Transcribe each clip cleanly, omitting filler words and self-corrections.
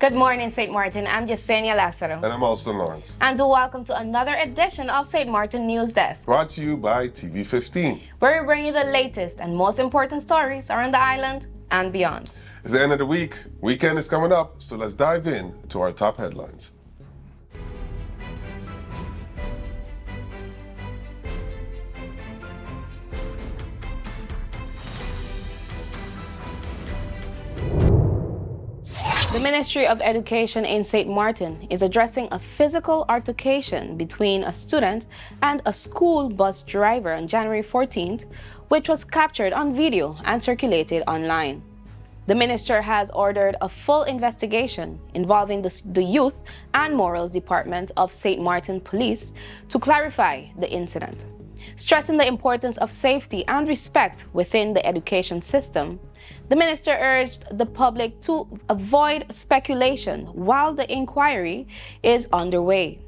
Good morning, St. Martin. I'm Yesenia Lazaro. And I'm Austin Lawrence. And welcome to another edition of St. Martin News Desk. Brought to you by TV15, where we bring you the latest and most important stories around the island and beyond. It's the end of the week. Weekend is coming up, so let's dive in to our top headlines. The Ministry of Education in St. Martin is addressing a physical altercation between a student and a school bus driver on January 14th, which was captured on video and circulated online. The minister has ordered a full investigation involving the Youth and Morals Department of St. Martin Police to clarify the incident. Stressing the importance of safety and respect within the education system, the minister urged the public to avoid speculation while the inquiry is underway.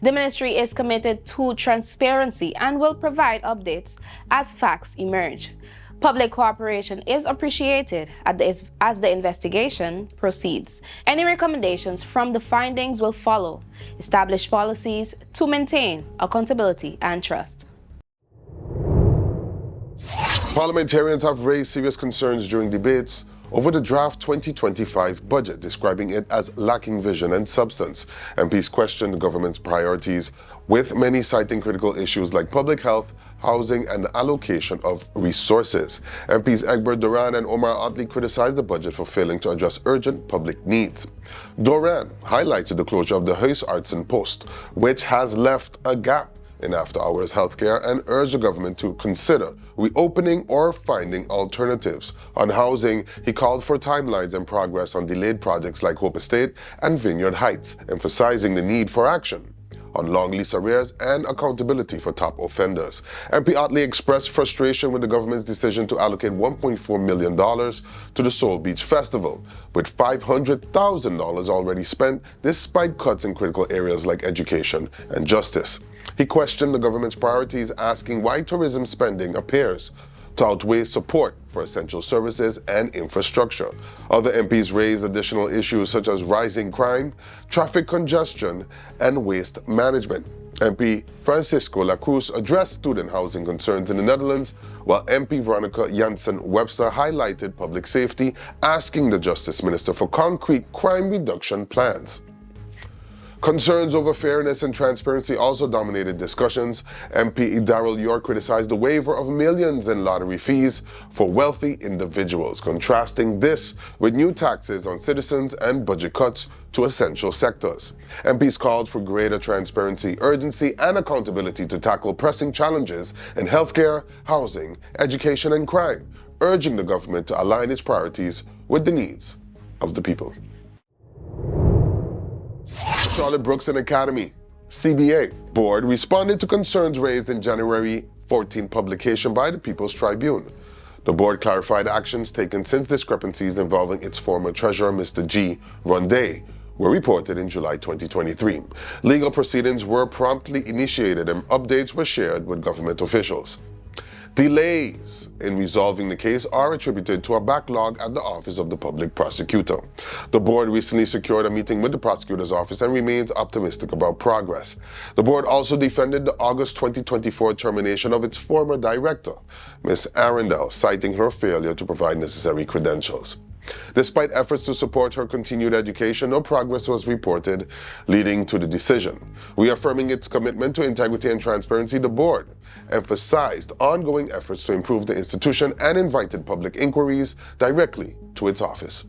The ministry is committed to transparency and will provide updates as facts emerge. Public cooperation is appreciated as the investigation proceeds. Any recommendations from the findings will follow. Establish policies to maintain accountability and trust. Parliamentarians have raised serious concerns during debates over the draft 2025 budget, describing it as lacking vision and substance. MPs questioned the government's priorities, with many citing critical issues like public health, housing, and the allocation of resources. MPs Egbert Duran and Omar Otley criticized the budget for failing to address urgent public needs. Duran highlighted the closure of the Huisartsen post, which has left a gap in after-hours healthcare, and urged the government to consider reopening or finding alternatives. On housing, he called for timelines and progress on delayed projects like Hope Estate and Vineyard Heights, emphasizing the need for action on long lease arrears and accountability for top offenders. MP Otley expressed frustration with the government's decision to allocate $1.4 million to the Soul Beach Festival, with $500,000 already spent despite cuts in critical areas like education and justice. He questioned the government's priorities, asking why tourism spending appears to outweigh support for essential services and infrastructure. Other MPs raised additional issues such as rising crime, traffic congestion, and waste management. MP Francisco Lacruz addressed student housing concerns in the Netherlands, while MP Veronica Jansen-Webster highlighted public safety, asking the Justice Minister for concrete crime reduction plans. Concerns over fairness and transparency also dominated discussions. MP Darrell York criticized the waiver of millions in lottery fees for wealthy individuals, contrasting this with new taxes on citizens and budget cuts to essential sectors. MPs called for greater transparency, urgency, and accountability to tackle pressing challenges in healthcare, housing, education, and crime, urging the government to align its priorities with the needs of the people. Charlotte Brookson Academy, CBA Board responded to concerns raised in January 14 publication by the People's Tribune. The board clarified actions taken since discrepancies involving its former treasurer, Mr. G. Ronday, were reported in July 2023. Legal proceedings were promptly initiated and updates were shared with government officials. Delays in resolving the case are attributed to a backlog at the Office of the Public Prosecutor. The board recently secured a meeting with the prosecutor's office and remains optimistic about progress. The board also defended the August 2024 termination of its former director, Ms. Arundel, citing her failure to provide necessary credentials. Despite efforts to support her continued education, no progress was reported, leading to the decision. Reaffirming its commitment to integrity and transparency, the board emphasized ongoing efforts to improve the institution and invited public inquiries directly to its office.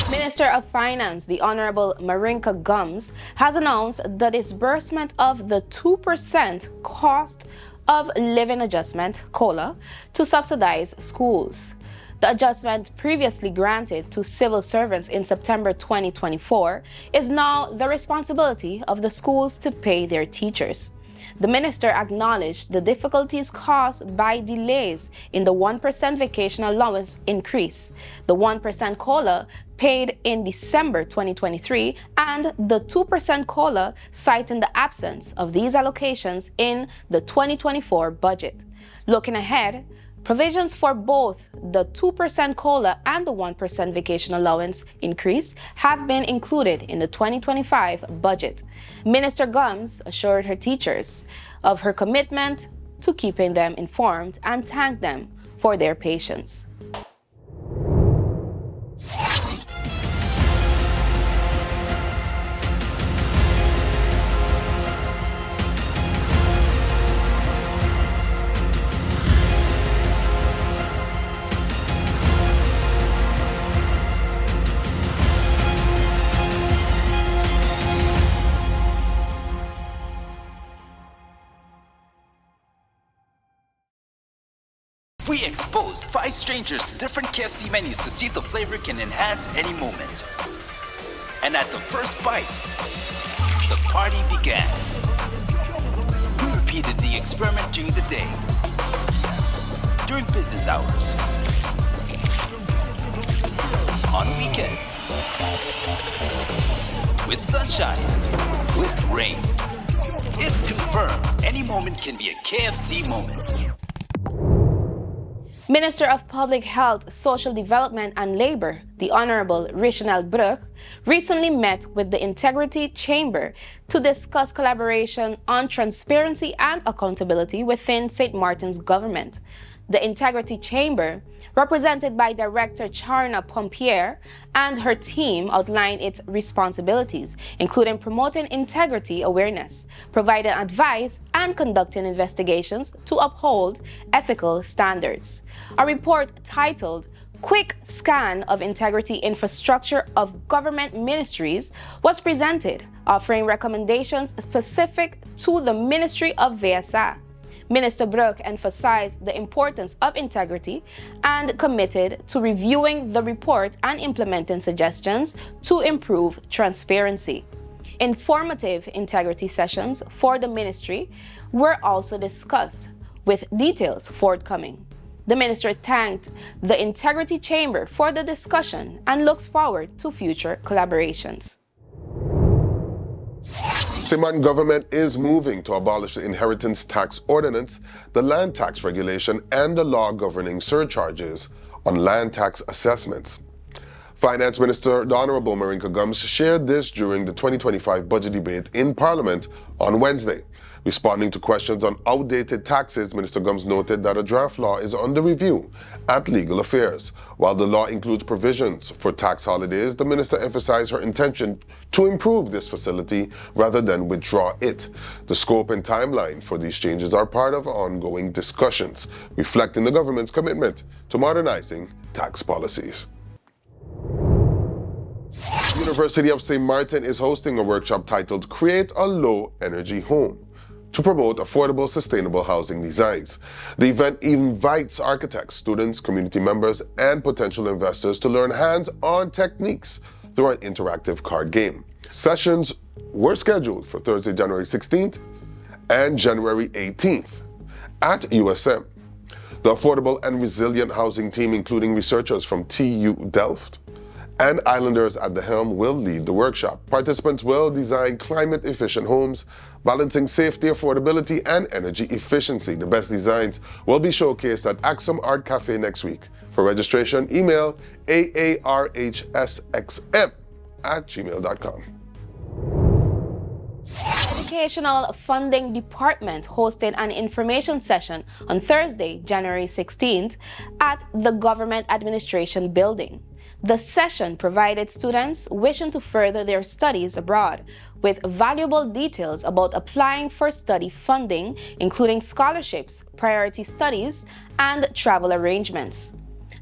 Minister of Finance, the Honorable Marinka Gums, has announced the disbursement of the 2% cost of living adjustment, COLA, to subsidize schools. The adjustment, previously granted to civil servants in September 2024, is now the responsibility of the schools to pay their teachers. The minister acknowledged the difficulties caused by delays in the 1% vacation allowance increase, the 1% COLA paid in December 2023, and the 2% COLA, citing the absence of these allocations in the 2024 budget. Looking ahead, Provisions for both the 2% COLA and the 1% vacation allowance increase have been included in the 2025 budget. Minister Gums assured her teachers of her commitment to keeping them informed and thanked them for their patience. We exposed 5 strangers to different KFC menus to see if the flavor can enhance any moment. And at the first bite, the party began. We repeated the experiment during the day, during business hours, on weekends, with sunshine, with rain. It's confirmed any moment can be a KFC moment. Minister of Public Health, Social Development and Labor, the Honorable Brug, recently met with the Integrity Chamber to discuss collaboration on transparency and accountability within St. Martin's government. The Integrity Chamber, represented by Director Charna Pompier and her team, outlined its responsibilities, including promoting integrity awareness, providing advice, and conducting investigations to uphold ethical standards. A report titled Quick Scan of Integrity Infrastructure of Government Ministries was presented, offering recommendations specific to the Ministry of VSA. Minister Brug emphasized the importance of integrity and committed to reviewing the report and implementing suggestions to improve transparency. Informative integrity sessions for the ministry were also discussed, with details forthcoming. The minister thanked the Integrity Chamber for the discussion and looks forward to future collaborations. St.Martin government is moving to abolish the inheritance tax ordinance, the land tax regulation, and the law governing surcharges on land tax assessments. Finance Minister the Honorable Marinka Gums shared this during the 2025 budget debate in Parliament on Wednesday. Responding to questions on outdated taxes, Minister Gums noted that a draft law is under review at Legal Affairs. While the law includes provisions for tax holidays, the minister emphasized her intention to improve this facility rather than withdraw it. The scope and timeline for these changes are part of ongoing discussions, reflecting the government's commitment to modernizing tax policies. The University of St. Martin is hosting a workshop titled Create a Low Energy Home to promote affordable, sustainable housing designs. The event invites architects, students, community members, and potential investors to learn hands-on techniques through an interactive card game. Sessions were scheduled for Thursday, January 16th and January 18th at USM. The Affordable and Resilient Housing team, including researchers from TU Delft and Islanders at the helm, will lead the workshop. Participants will design climate-efficient homes, balancing safety, affordability, and energy efficiency. The best designs will be showcased at Axum Art Cafe next week. For registration, email aarhsxm@gmail.com. Educational Funding Department hosted an information session on Thursday, January 16th at the Government Administration Building. The session provided students wishing to further their studies abroad with valuable details about applying for study funding, including scholarships, priority studies, and travel arrangements.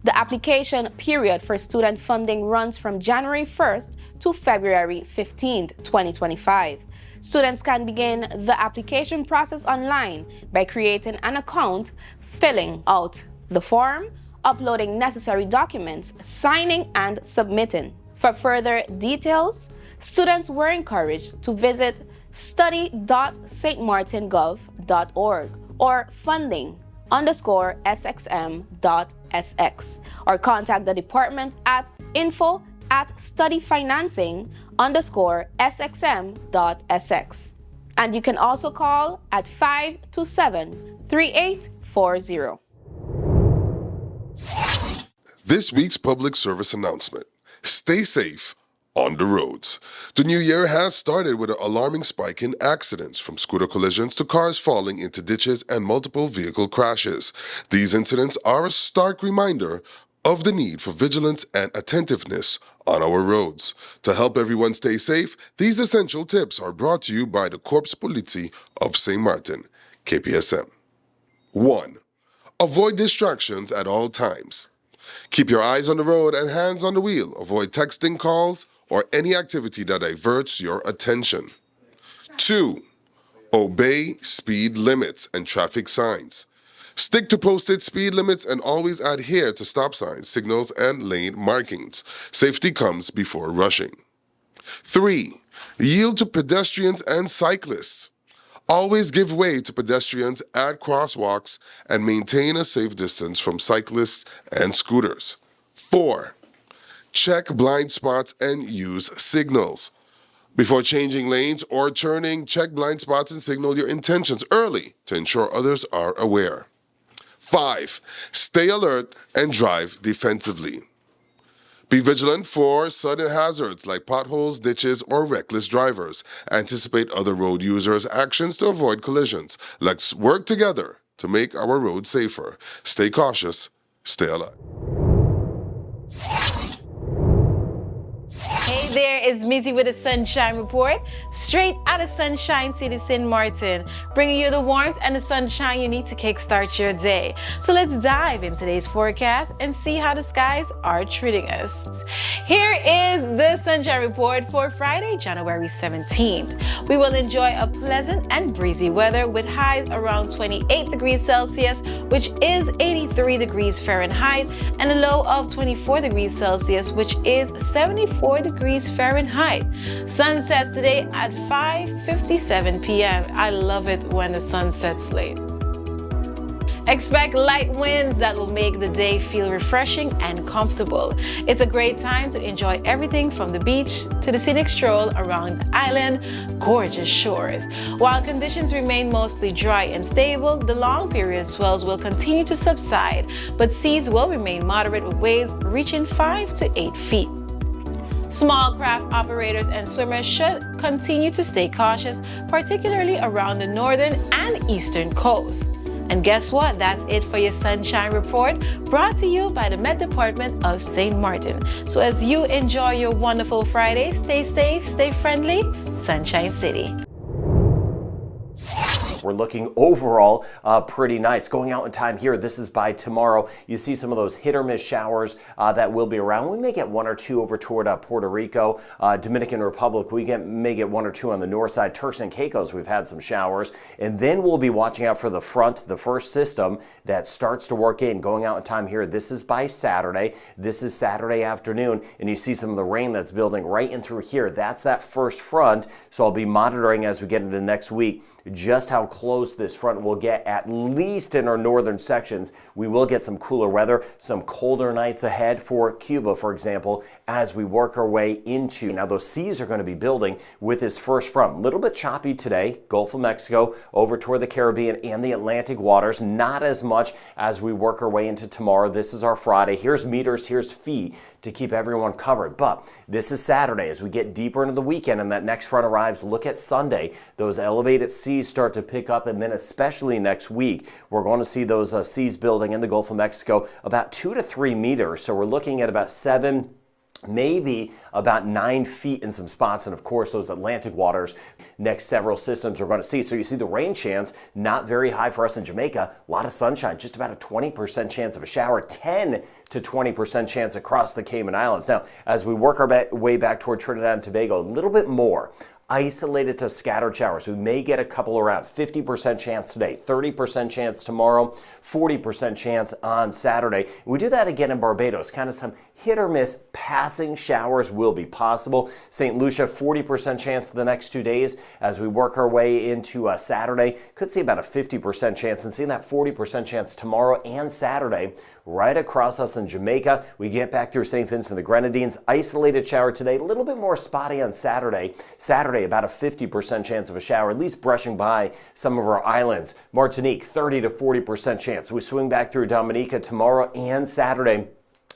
The application period for student funding runs from January 1st to February 15th, 2025. Students can begin the application process online by creating an account, filling out the form, uploading necessary documents, signing, and submitting. For further details, students were encouraged to visit study.stmartingov.org or funding_SXM.SX or contact the department at info@studyfinancing_SXM.SX. And you can also call at 527-3840. This week's public service announcement. Stay safe on the roads. The new year has started with an alarming spike in accidents, from scooter collisions to cars falling into ditches and multiple vehicle crashes. These incidents are a stark reminder of the need for vigilance and attentiveness on our roads. To help everyone stay safe, these essential tips are brought to you by the Corps Politie of St. Martin, KPSM. 1. Avoid distractions at all times. Keep your eyes on the road and hands on the wheel. Avoid texting, calls, or any activity that diverts your attention. 2. Obey speed limits and traffic signs. Stick to posted speed limits and always adhere to stop signs, signals, and lane markings. Safety comes before rushing. 3. Yield to pedestrians and cyclists. Always give way to pedestrians at crosswalks and maintain a safe distance from cyclists and scooters. 4. Check blind spots and use signals. Before changing lanes or turning, check blind spots and signal your intentions early to ensure others are aware. 5. Stay alert and drive defensively. Be vigilant for sudden hazards like potholes, ditches, or reckless drivers. Anticipate other road users' actions to avoid collisions. Let's work together to make our roads safer. Stay cautious, stay alert. Hey there, it's Missy with a Sunshine Report, straight out of Sunshine City, St. Martin, bringing you the warmth and the sunshine you need to kickstart your day. So let's dive into today's forecast and see how the skies are treating us. Here is the Sunshine Report for Friday, January 17th. We will enjoy a pleasant and breezy weather with highs around 28 degrees Celsius, which is 83 degrees Fahrenheit, and a low of 24 degrees Celsius, which is 74 degrees Fahrenheit. Sunsets today at 5:57 p.m. I love it when the sun sets late. Expect light winds that will make the day feel refreshing and comfortable. It's a great time to enjoy everything from the beach to the scenic stroll around the island, gorgeous shores. While conditions remain mostly dry and stable, the long period swells will continue to subside, but seas will remain moderate with waves reaching 5 to 8 feet. Small craft operators and swimmers should continue to stay cautious, particularly around the northern and eastern coast. And guess what? That's it for your Sunshine Report, brought to you by the Met Department of St. Martin. So as you enjoy your wonderful Friday, stay safe, stay friendly, Sunshine City. We're looking overall pretty nice. Going out in time here, this is by tomorrow. You see some of those hit or miss showers that will be around. We may get one or two over toward Puerto Rico, Dominican Republic. We may get one or two on the north side. Turks and Caicos, we've had some showers. And then we'll be watching out for the first system that starts to work in. Going out in time here, this is by Saturday. This is Saturday afternoon. And you see some of the rain that's building right in through here. That's that first front. So I'll be monitoring as we get into next week just how close this front will get, at least in our northern sections. We will get some cooler weather, some colder nights ahead for Cuba, for example, as we work our way into. Now those seas are going to be building with this first front. A little bit choppy today, Gulf of Mexico, over toward the Caribbean and the Atlantic waters. Not as much as we work our way into tomorrow. This is our Friday. Here's meters, here's feet to keep everyone covered. But this is Saturday. As we get deeper into the weekend and that next front arrives, look at Sunday. Those elevated seas start to pick up, and then especially next week, we're going to see those seas building in the Gulf of Mexico about 2 to 3 meters. So we're looking at about 7, maybe about 9 feet in some spots. And of course, those Atlantic waters, next several systems we're going to see. So you see the rain chance, not very high for us in Jamaica. A lot of sunshine, just about a 20% chance of a shower, 10 to 20% chance across the Cayman Islands. Now, as we work our way back toward Trinidad and Tobago, a little bit more isolated to scattered showers. We may get a couple around. 50% chance today, 30% chance tomorrow, 40% chance on Saturday. We do that again in Barbados. Kind of some hit or miss passing showers will be possible. St. Lucia, 40% chance the next 2 days. As we work our way into Saturday, could see about a 50% chance, and seeing that 40% chance tomorrow and Saturday. Right across us in Jamaica, we get back through St. Vincent and the Grenadines. Isolated shower today, a little bit more spotty on Saturday. Saturday, about a 50% chance of a shower, at least brushing by some of our islands. Martinique, 30 to 40% chance. We swing back through Dominica tomorrow and Saturday.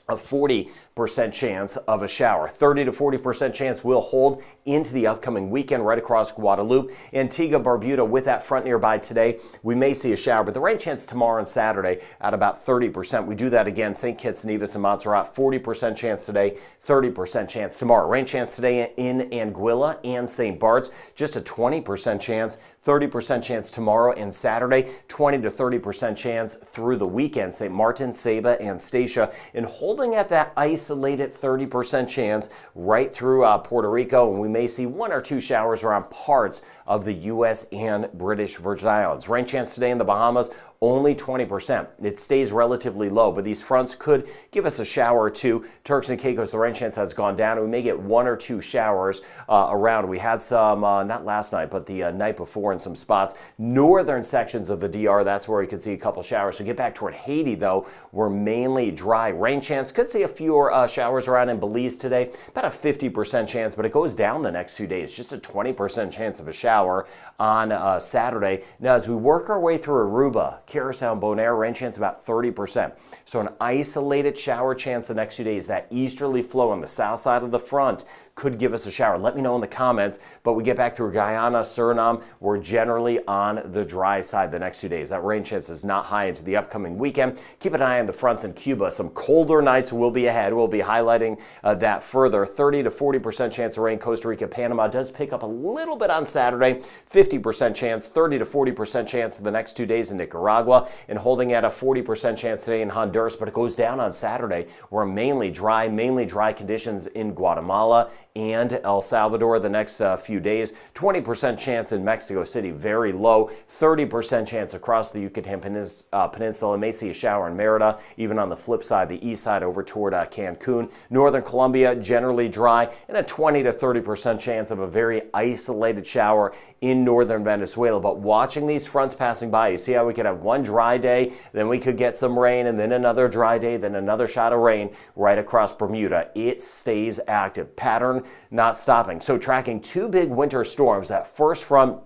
a 40% chance of a shower. 30 to 40% chance will hold into the upcoming weekend right across Guadalupe. Antigua, Barbuda, with that front nearby today, we may see a shower, but the rain chance tomorrow and Saturday at about 30%. We do that again, St. Kitts, Nevis, and Montserrat, 40% chance today, 30% chance tomorrow. Rain chance today in Anguilla and St. Bart's, just a 20% chance, 30% chance tomorrow and Saturday, 20 to 30% chance through the weekend. St. Martin, Saba, and Statia, and holding at that isolated 30% chance right through Puerto Rico, and we may see 1 or 2 showers around parts of the U.S. and British Virgin Islands. Rain chance today in the Bahamas, only 20%. It stays relatively low, but these fronts could give us a shower or two. Turks and Caicos, the rain chance has gone down, and we may get 1 or 2 showers around. We had some, not last night, but the night before in some spots. Northern sections of the DR, that's where we could see a couple showers. So get back toward Haiti, though, we're mainly dry. Rain chance, could see a few showers around in Belize today, about a 50% chance, but it goes down the next few days. Just a 20% chance of a shower on Saturday. Now, as we work our way through Aruba, Curacao, and Bonaire, rain chance about 30%. So an isolated shower chance the next few days. That easterly flow on the south side of the front could give us a shower. Let me know in the comments, but we get back through Guyana, Suriname, we're generally on the dry side the next few days. That rain chance is not high into the upcoming weekend. Keep an eye on the fronts in Cuba. Some colder nights will be ahead. We'll be highlighting that further. 30 to 40% chance of rain. Costa Rica, Panama does pick up a little bit on Saturday. 50% chance, 30 to 40% chance for the next 2 days in Nicaragua, and holding at a 40% chance today in Honduras, but it goes down on Saturday. We're mainly dry conditions in Guatemala and El Salvador the next few days. 20% chance in Mexico City, very low. 30% chance across the Yucatan Peninsula. May see a shower in Merida. Even on the flip side, the east side over toward Cancun. Northern Colombia, generally dry, and a 20 to 30% chance of a very isolated shower in northern Venezuela. But watching these fronts passing by, you see how we could have one dry day, then we could get some rain, and then another dry day, then another shot of rain right across Bermuda. It stays active. Pattern not stopping. So tracking 2 big winter storms. That first front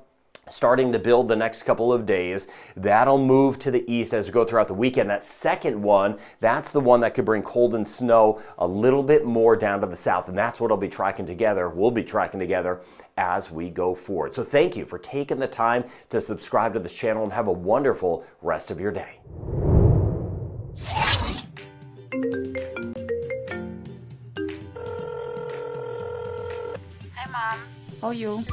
starting to build the next couple of days. That'll move to the east as we go throughout the weekend. That second one, that's the one that could bring cold and snow a little bit more down to the south, and that's what I'll be tracking together. We'll be tracking together as we go forward. So thank you for taking the time to subscribe to this channel, and have a wonderful rest of your day. Hi, Mom. How are you?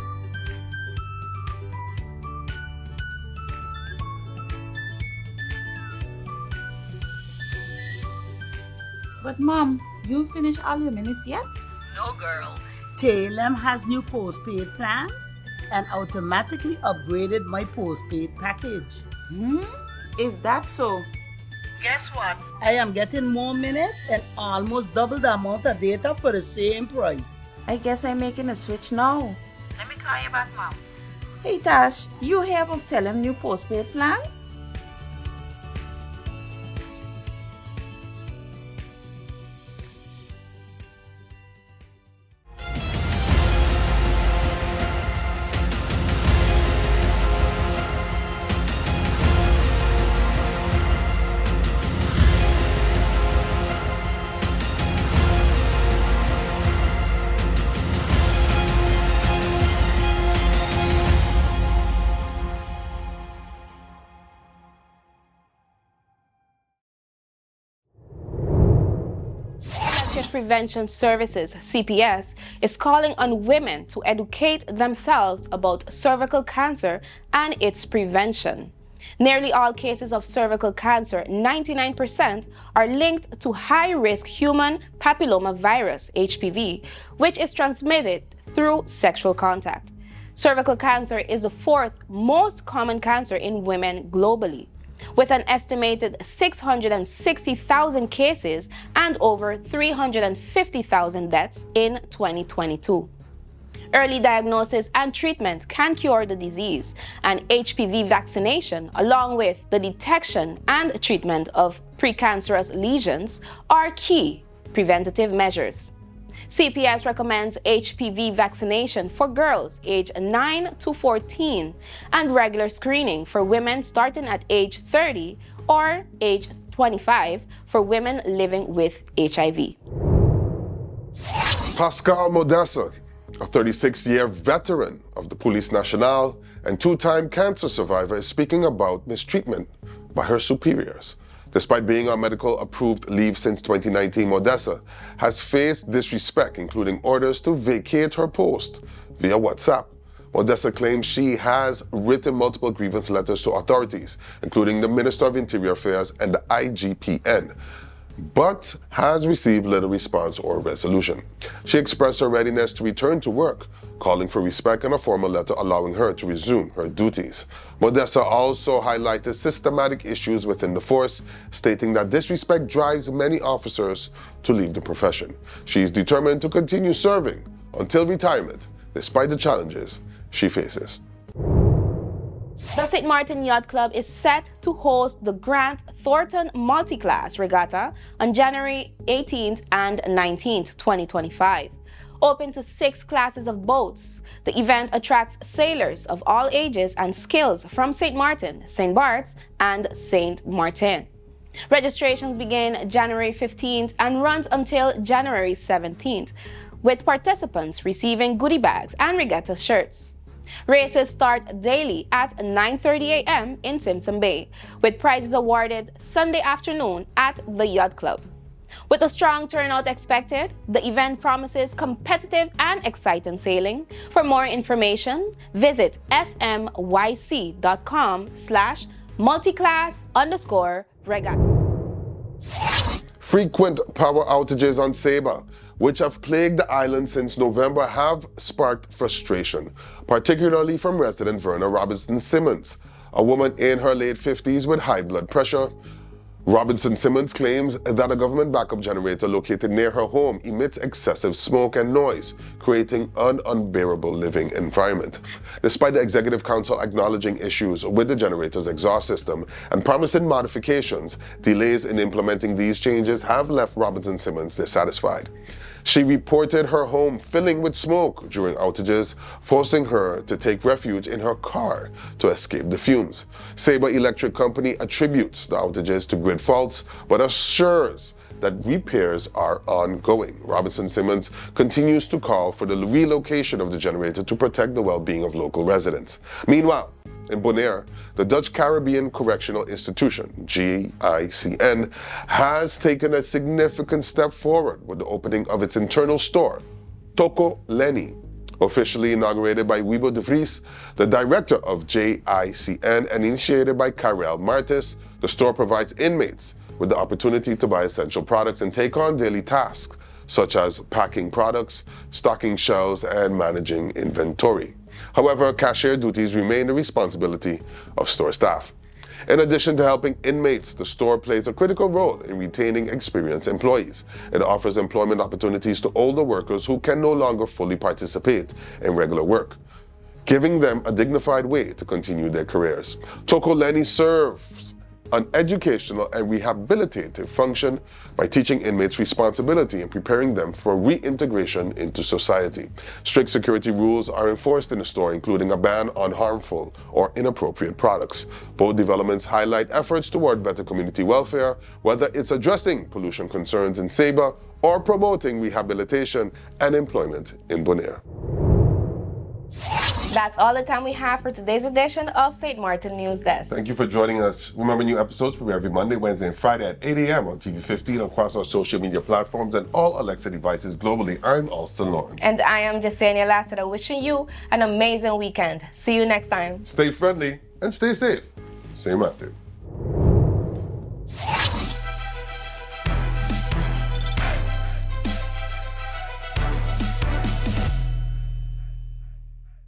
But Mom, you finished all your minutes yet? No, girl. TLM has new postpaid plans and automatically upgraded my postpaid package. Is that so? Guess what? I am getting more minutes and almost double the amount of data for the same price. I guess I'm making a switch now. Let me call you back, Mom. Hey Tash, you have TLM new postpaid plans? Prevention Services, CPS, is calling on women to educate themselves about cervical cancer and its prevention. Nearly all cases of cervical cancer, 99%, are linked to high-risk human papillomavirus, HPV, which is transmitted through sexual contact. Cervical cancer is the 4th most common cancer in women globally, with an estimated 660,000 cases and over 350,000 deaths in 2022. Early diagnosis and treatment can cure the disease, and HPV vaccination, along with the detection and treatment of precancerous lesions, are key preventative measures. CPS recommends HPV vaccination for girls aged 9 to 14 and regular screening for women starting at age 30 or age 2025 for women living with HIV. Pascal Modessa, a 36-year veteran of the Police Nationale and two-time cancer survivor, is speaking about mistreatment by her superiors. Despite being on medical-approved leave since 2019, Modessa has faced disrespect, including orders to vacate her post via WhatsApp. Modessa claims she has written multiple grievance letters to authorities, including the Minister of Interior Affairs and the IGPN, but has received little response or resolution. She expressed her readiness to return to work, calling for respect and a formal letter allowing her to resume her duties. Modessa also highlighted systematic issues within the force, stating that disrespect drives many officers to leave the profession. She is determined to continue serving until retirement, despite the challenges she faces. The St. Martin Yacht Club is set to host the Grant Thornton Multiclass Regatta on January 18th and 19th, 2025. Open to 6 classes of boats, the event attracts sailors of all ages and skills from St. Martin, St. Bart's, and St. Martin. Registrations begin January 15th and runs until January 17th, with participants receiving goodie bags and regatta shirts. Races start daily at 9:30 a.m. in Simpson Bay, with prizes awarded Sunday afternoon at the Yacht Club. With a strong turnout expected, the event promises competitive and exciting sailing. For more information, visit smyc.com/multiclass_regatta. Frequent power outages on Saba, which have plagued the island since November, have sparked frustration, particularly from resident Verna Robinson Simmons, a woman in her late 50s with high blood pressure. Robinson Simmons claims that a government backup generator located near her home emits excessive smoke and noise, creating an unbearable living environment. Despite the Executive Council acknowledging issues with the generator's exhaust system and promising modifications, delays in implementing these changes have left Robinson Simmons dissatisfied. She reported her home filling with smoke during outages, forcing her to take refuge in her car to escape the fumes. Saba Electric Company attributes the outages to grid faults, but assures that repairs are ongoing. Robinson Simmons continues to call for the relocation of the generator to protect the well-being of local residents. Meanwhile, in Bonaire, the Dutch Caribbean Correctional Institution, JICN, has taken a significant step forward with the opening of its internal store, Toko Leny. Officially inaugurated by Wiebo de Vries, the director of JICN, and initiated by Karel Martis, the store provides inmates with the opportunity to buy essential products and take on daily tasks, such as packing products, stocking shelves, and managing inventory. However, cashier duties remain the responsibility of store staff. In addition to helping inmates, the store plays a critical role in retaining experienced employees. It offers employment opportunities to older workers who can no longer fully participate in regular work, giving them a dignified way to continue their careers. Toko Leny serves an educational and rehabilitative function by teaching inmates responsibility and preparing them for reintegration into society. Strict security rules are enforced in the store, including a ban on harmful or inappropriate products. Both developments highlight efforts toward better community welfare, whether it's addressing pollution concerns in Saba or promoting rehabilitation and employment in Bonaire. That's all the time we have for today's edition of St. Martin News Desk. Thank you for joining us. Remember, new episodes premiere every Monday, Wednesday, and Friday at 8 a.m. on TV 15 across our social media platforms and all Alexa devices globally. I'm Alston Lawrence. And I am Jasenia Lassiter, wishing you an amazing weekend. See you next time. Stay friendly and stay safe. St. Martin.